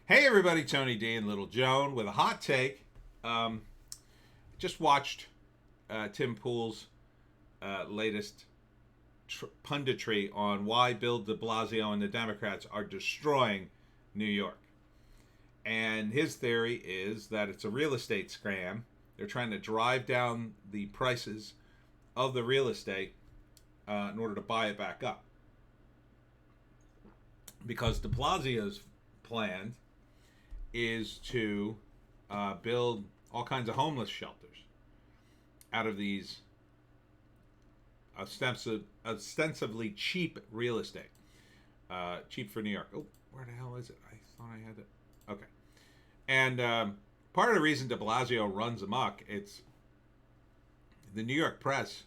Hey everybody, Tony D and Little Joan with a hot take. Um, just watched Tim Pool's latest punditry on why Bill DeBlasio and the Democrats are destroying New York. And his theory is that it's a real estate scam. They're trying to drive down the prices of the real estate in order to buy it back up. Because DeBlasio's plan is to build all kinds of homeless shelters out of these ostensibly cheap real estate. Cheap for New York. Oh, where the hell is it? I thought I had it. Okay. And part of the reason de Blasio runs amok, it's the New York press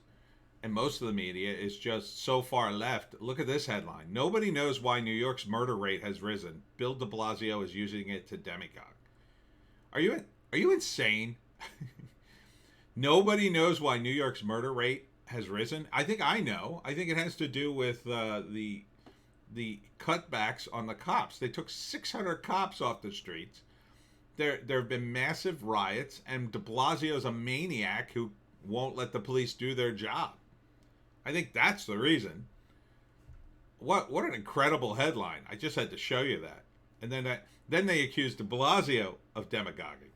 and most of the media is just so far left. Look at this headline. Nobody knows why New York's murder rate has risen. Bill de Blasio is using it to demagogue. Are you insane? Nobody knows why New York's murder rate has risen. I think I know. I think it has to do with the cutbacks on the cops. They took 600 cops off the streets. There have been massive riots, and de Blasio's a maniac who won't let the police do their job. I think that's the reason. What an incredible headline! I just had to show you that. And then they accused de Blasio of demagoguing.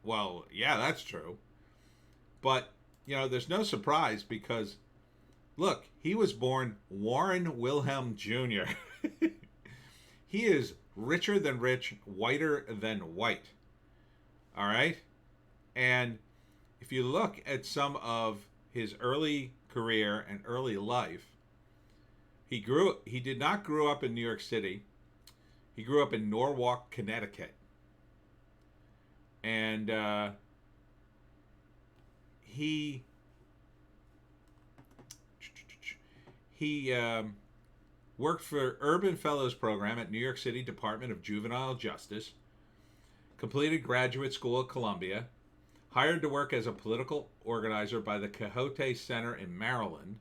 Well, yeah, that's true. But there's no surprise because, look, he was born Warren Wilhelm Jr. He is richer than rich, whiter than white. All right? And if you look at some of his early career and early life, he did not grow up in New York City. He grew up in Norwalk, Connecticut. And he worked for Urban Fellows Program at New York City Department of Juvenile Justice, completed graduate school at Columbia, hired to work as a political organizer by the Cahote Center in Maryland.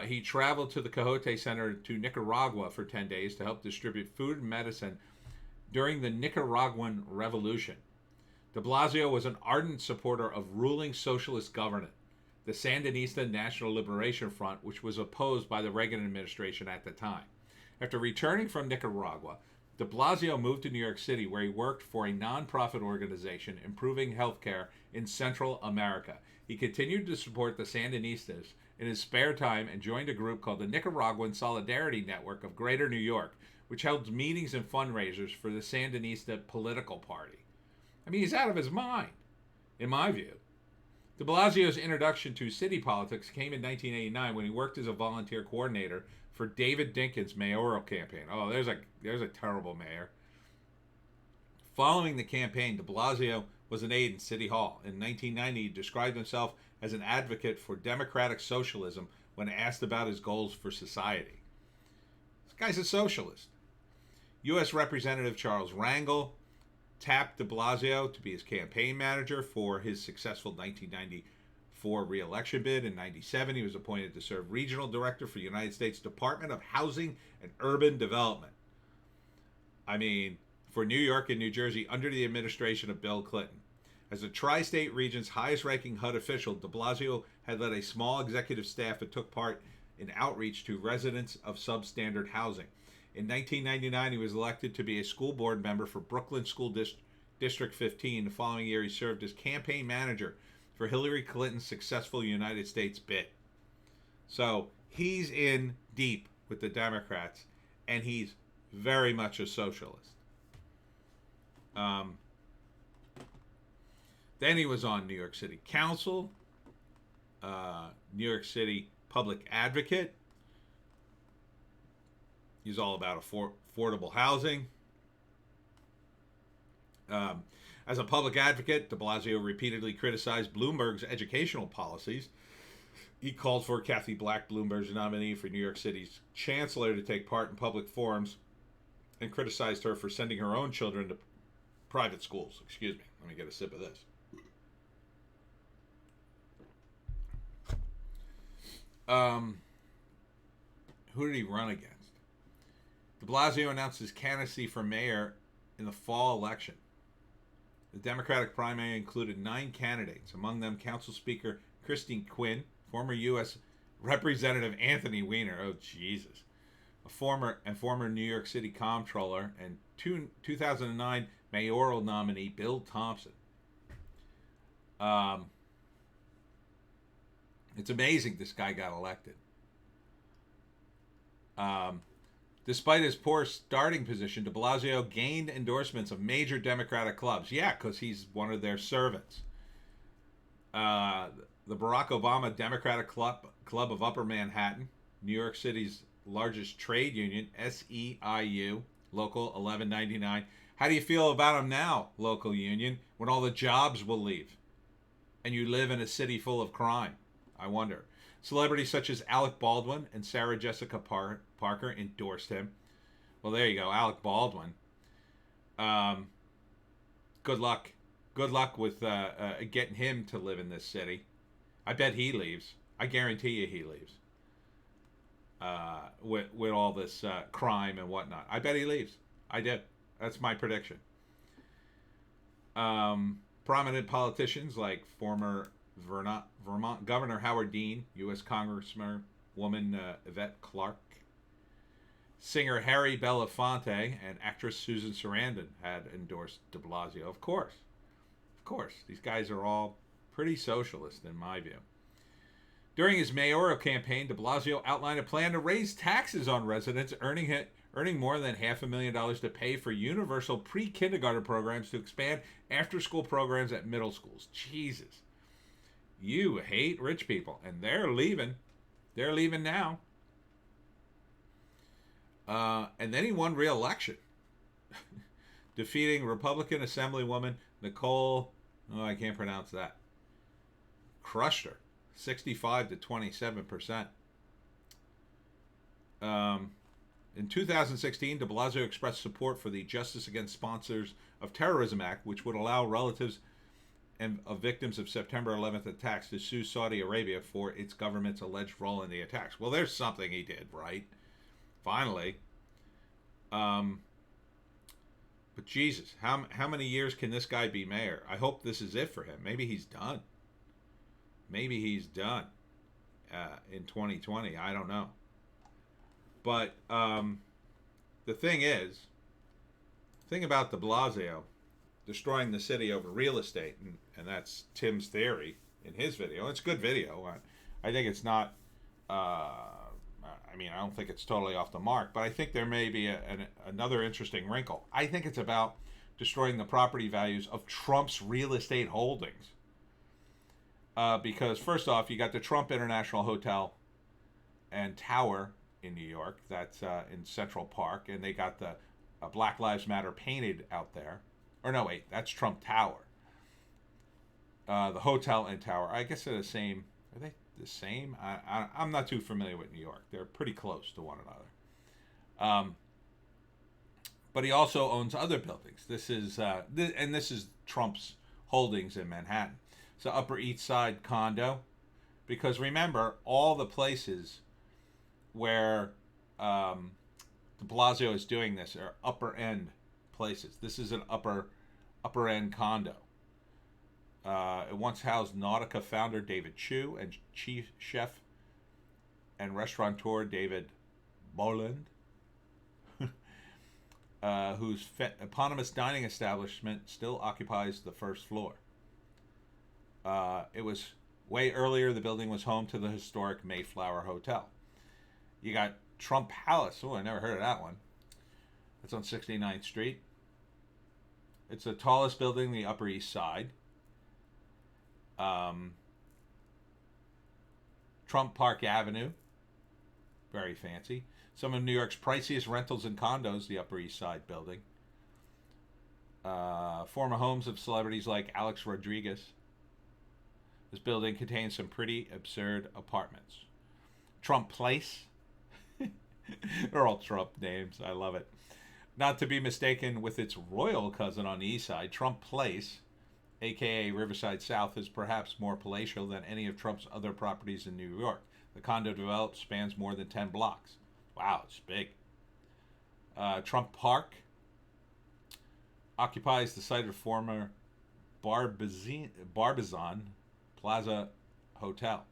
He traveled to the Cahote Center to Nicaragua for 10 days to help distribute food and medicine during the Nicaraguan Revolution. De Blasio was an ardent supporter of ruling socialist government, the Sandinista National Liberation Front, which was opposed by the Reagan administration at the time. After returning from Nicaragua, de Blasio moved to New York City, where he worked for a nonprofit organization improving healthcare in Central America. He continued to support the Sandinistas in his spare time and joined a group called the Nicaraguan Solidarity Network of Greater New York, which held meetings and fundraisers for the Sandinista political party. I mean, he's out of his mind, in my view. De Blasio's introduction to city politics came in 1989 when he worked as a volunteer coordinator for David Dinkins' mayoral campaign. Oh, there's a terrible mayor. Following the campaign, de Blasio was an aide in City Hall. In 1990, he described himself as an advocate for democratic socialism when asked about his goals for society. This guy's a socialist. U.S. Representative Charles Rangel tapped de Blasio to be his campaign manager for his successful 1994 re-election bid. In 1997, he was appointed to serve regional director for the United States Department of Housing and Urban Development. I mean, for New York and New Jersey under the administration of Bill Clinton. As the tri-state region's highest-ranking HUD official, de Blasio had led a small executive staff that took part in outreach to residents of substandard housing. In 1999, he was elected to be a school board member for Brooklyn School District 15. The following year, he served as campaign manager for Hillary Clinton's successful United States bid. So he's in deep with the Democrats, and he's very much a socialist. Then he was on New York City Council, New York City Public Advocate. He's all about affordable housing. As a public advocate, de Blasio repeatedly criticized Bloomberg's educational policies. He called for Kathy Black, Bloomberg's nominee for New York City's chancellor, to take part in public forums and criticized her for sending her own children to private schools. Excuse me. Let me get a sip of this. Who did he run against? De Blasio announced his candidacy for mayor in the fall election. The Democratic primary included 9 candidates, among them Council Speaker Christine Quinn, former U.S. Representative Anthony Weiner, oh Jesus, a former New York City comptroller, and 2009 mayoral nominee Bill Thompson. It's amazing this guy got elected. Despite his poor starting position, de Blasio gained endorsements of major Democratic clubs. Yeah, because he's one of their servants. The Barack Obama Democratic Club of Upper Manhattan, New York City's largest trade union, SEIU, Local 1199. How do you feel about them now, local union, when all the jobs will leave? And you live in a city full of crime? I wonder. Celebrities such as Alec Baldwin and Sarah Jessica Parker endorsed him. Well, there you go, Alec Baldwin. Good luck. Good luck with getting him to live in this city. I bet he leaves. I guarantee you he leaves. With all this crime and whatnot. I bet he leaves. I did. That's my prediction. Prominent politicians like former Vermont Governor Howard Dean, U.S. Congresswoman Yvette Clarke, singer Harry Belafonte, and actress Susan Sarandon had endorsed de Blasio. Of course. These guys are all pretty socialist in my view. During his mayoral campaign, de Blasio outlined a plan to raise taxes on residents earning more than $500,000 to pay for universal pre-kindergarten programs to expand after-school programs at middle schools. Jesus. You hate rich people, and they're leaving. They're leaving now. And then he won re-election, defeating Republican Assemblywoman Nicole, I can't pronounce that. Crushed her, 65 to 27%. In 2016, de Blasio expressed support for the Justice Against Sponsors of Terrorism Act, which would allow relatives of victims of September 11th attacks to sue Saudi Arabia for its government's alleged role in the attacks. Well, there's something he did, right? Finally. But Jesus, how many years can this guy be mayor? I hope this is it for him. Maybe he's done. In 2020. I don't know. But the thing about de Blasio destroying the city over real estate, and that's Tim's theory in his video. It's a good video. I think it's not, I don't think it's totally off the mark, but I think there may be another interesting wrinkle. I think it's about destroying the property values of Trump's real estate holdings. Because first off, you got the Trump International Hotel and Tower in New York. That's in Central Park, and they got the Black Lives Matter painted out there. Or no, wait, that's Trump Tower. The hotel and tower, I guess they're the same. Are they the same? I'm not too familiar with New York. They're pretty close to one another. But he also owns other buildings. This is Trump's holdings in Manhattan. It's the Upper East Side condo. Because remember, all the places where de Blasio is doing this are upper end places. This is an upper end condo. It once housed Nautica founder David Chu and chief chef and restaurateur David Boland, whose eponymous dining establishment still occupies the first floor. It was way earlier. The building was home to the historic Mayflower Hotel. You got Trump Palace. Oh, I never heard of that one. It's on 69th Street. It's the tallest building in the Upper East Side. Trump Park Avenue. Very fancy. Some of New York's priciest rentals and condos, the Upper East Side building. Former homes of celebrities like Alex Rodriguez. This building contains some pretty absurd apartments. Trump Place. They're all Trump names. I love it. Not to be mistaken with its royal cousin on the east side, Trump Place, a.k.a. Riverside South, is perhaps more palatial than any of Trump's other properties in New York. The condo developed spans more than 10 blocks. Wow, it's big. Trump Park occupies the site of former Barbizon Plaza Hotel.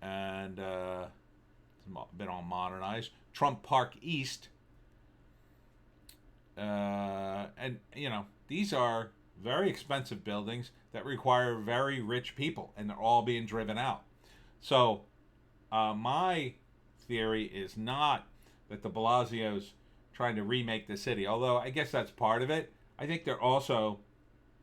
And it's been all modernized. Trump Park East. And, these are very expensive buildings that require very rich people, and they're all being driven out. So, my theory is not that the DeBlasio's trying to remake the city, although I guess that's part of it. I think they're also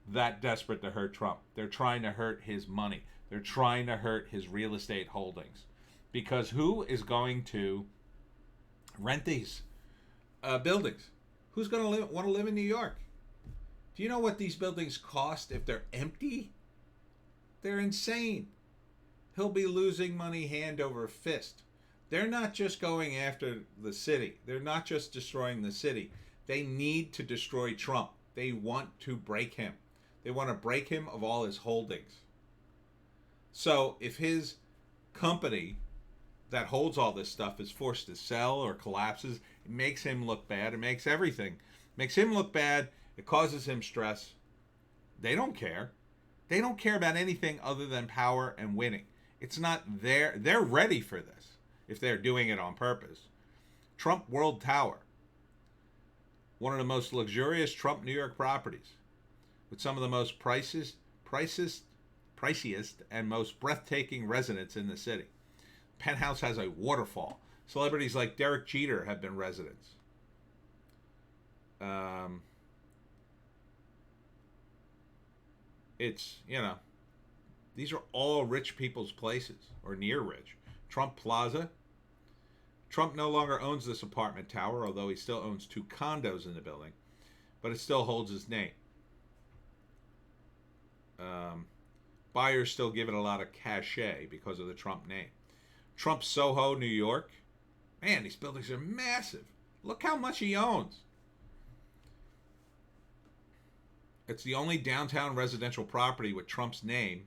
that desperate to hurt Trump. They're trying to hurt his money. They're trying to hurt his real estate holdings. Because who is going to rent these buildings? Who's going to want to live in New York? Do you know what these buildings cost if they're empty? They're insane. He'll be losing money hand over fist. They're not just going after the city. They're not just destroying the city. They need to destroy Trump. They want to break him. They want to break him of all his holdings. So if his company that holds all this stuff is forced to sell or collapses, it makes him look bad. It makes everything. It makes him look bad. It causes him stress. They don't care. They don't care about anything other than power and winning. It's not their... They're ready for this if they're doing it on purpose. Trump World Tower. One of the most luxurious Trump New York properties, with some of the most priciest and most breathtaking residents in the city. Penthouse has a waterfall. Celebrities like Derek Jeter have been residents. It's, these are all rich people's places, or near rich. Trump Plaza. Trump no longer owns this apartment tower, although he still owns 2 condos in the building, but it still holds his name. Buyers still give it a lot of cachet because of the Trump name. Trump Soho, New York. Man, these buildings are massive. Look how much he owns. It's the only downtown residential property with Trump's name,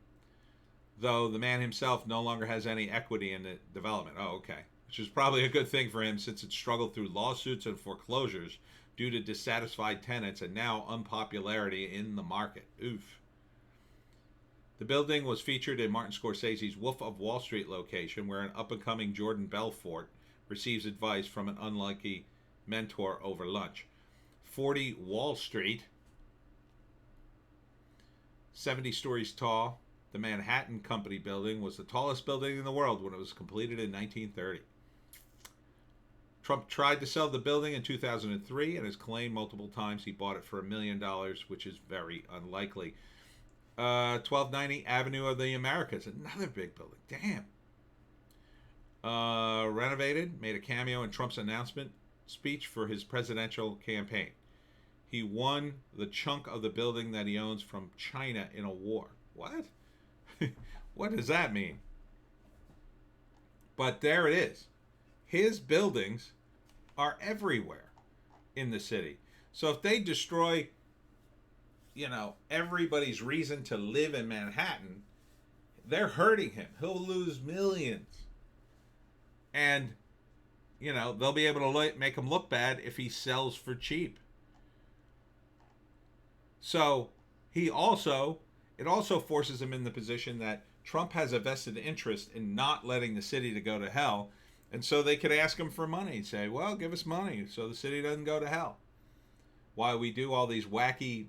though the man himself no longer has any equity in the development. Oh, okay. Which is probably a good thing for him since it struggled through lawsuits and foreclosures due to dissatisfied tenants and now unpopularity in the market. Oof. The building was featured in Martin Scorsese's Wolf of Wall Street location, where an up-and-coming Jordan Belfort receives advice from an unlucky mentor over lunch. 40 Wall Street, 70 stories tall. The Manhattan Company building was the tallest building in the world when it was completed in 1930. Trump tried to sell the building in 2003 and has claimed multiple times he bought it for $1 million, which is very unlikely. 1290 Avenue of the Americas, another big building. Damn. Renovated, made a cameo in Trump's announcement speech for his presidential campaign. He won the chunk of the building that he owns from China in a war. What? What does that mean? But there it is. His buildings are everywhere in the city. So if they destroy, everybody's reason to live in Manhattan, they're hurting him. He'll lose millions. And, they'll be able to make him look bad if he sells for cheap. So it also forces him in the position that Trump has a vested interest in not letting the city to go to hell. And so they could ask him for money and say, well, give us money so the city doesn't go to hell. While we do all these wacky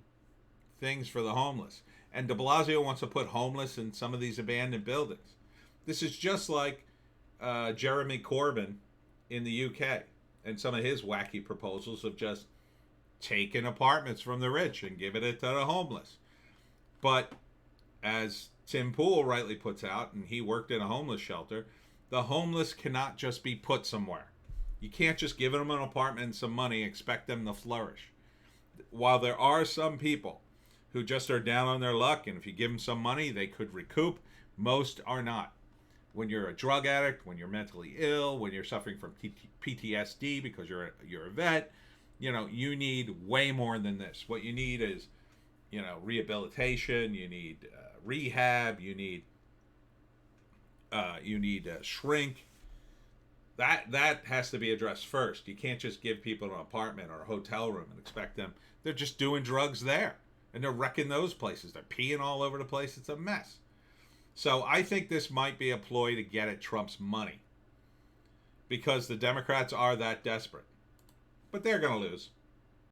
things for the homeless. And de Blasio wants to put homeless in some of these abandoned buildings. This is just like Jeremy Corbyn in the UK and some of his wacky proposals of just taking apartments from the rich and giving it to the homeless. But as Tim Pool rightly puts out, and he worked in a homeless shelter, the homeless cannot just be put somewhere. You can't just give them an apartment and some money and expect them to flourish. While there are some people who just are down on their luck, and if you give them some money, they could recoup, most are not. When you're a drug addict, when you're mentally ill, when you're suffering from PTSD because you're a vet, you need way more than this. What you need is, rehabilitation. You need rehab. You need shrink. That has to be addressed first. You can't just give people an apartment or a hotel room and expect them. They're just doing drugs there, and they're wrecking those places. They're peeing all over the place. It's a mess. So I think this might be a ploy to get at Trump's money, because the Democrats are that desperate. But they're going to lose.